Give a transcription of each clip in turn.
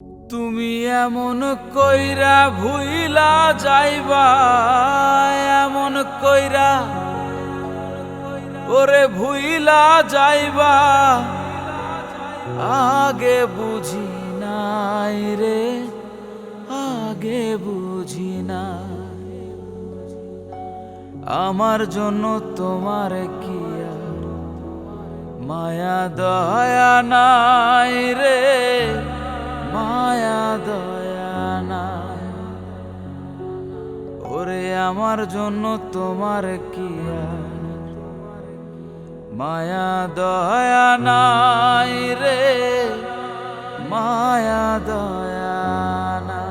তুমি এমন কইরা ভুইলা যাইবা, এমন কইরা ওরে ভুইলা যাইবা, আগে বুঝি নাই রে, আগে বুঝি নাই। আমার জন্য তোমার কি আর মায়া দয়া নাই রে, মায়া দয়া নাই। ওরে আমার জন্য তোমার কি আর মায়া দয়া নাই রে, মায়া দয়া নাই।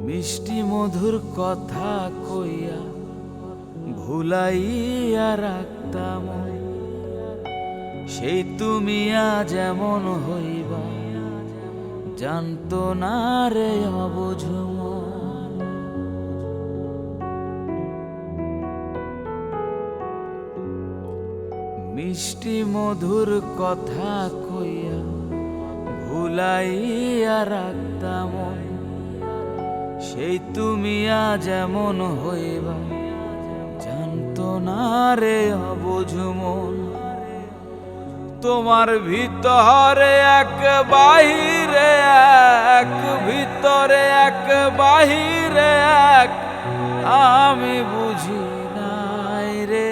মিষ্টি মধুর কথা কইয়া ভুলাইয়া রাখতাম, সেই তুমি আজ এমন হইবা, জানতো না রে অবুঝ মন। মিষ্টি মধুর কথা কইয়া ভুলাইয়া রাখতাম, সেই তুমি আজ এমন হইবা, জানতো না রে অবুঝ মন। তোমার ভিতরে এক বাহিরে এক, ভিতরে এক বাহিরে এক, আমি বুঝি নাই রে,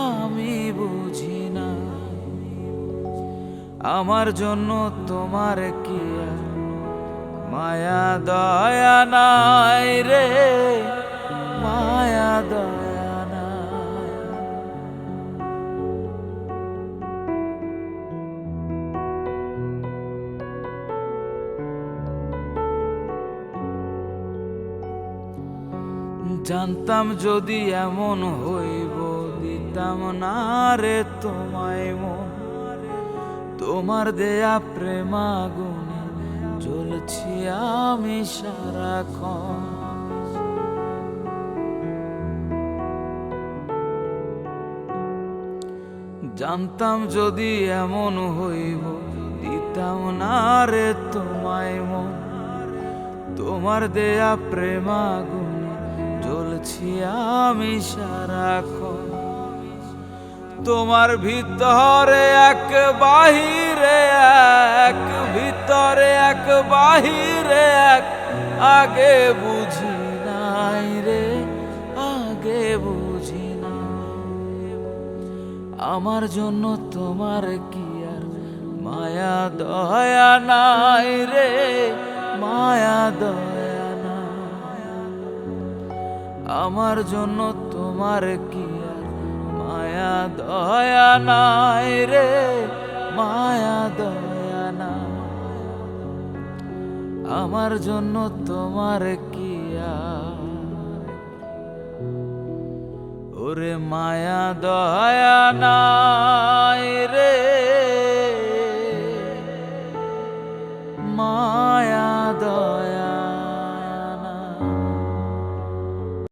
আমি বুঝি নাই। আমার জন্য তোমার কি আর মায়া দয়া নাই রে, মায়া দয়া নাই। জানতাম যদি এমন হইব, দিতাম না রে তোমায় মন। তোমার দেয়া প্রেমাগুনে জ্বলছি আমি সারাক্ষণ। জানতাম যদি এমন হইব, দিতাম না রে তোমায় মন। তোমার দেয়া প্রেমাগুনে জ্বলছি আমি সারাক্ষণ। তোমার ভিতরে এক বাহিরে এক, ভিতরে এক বাহিরে এক, আগে বুঝি নাই রে, আগে বুঝি নাই। আমার জন্য তোমার কি আর মায়া দয়া নাই রে, মায়া দয়া নাই। আমার জন্য তোমার কি আর মায়া দয়া নাই রে, মায়া দয়া নাই। আমার জন্য তোমার কি আর ওরে মায়া দয়া নাই।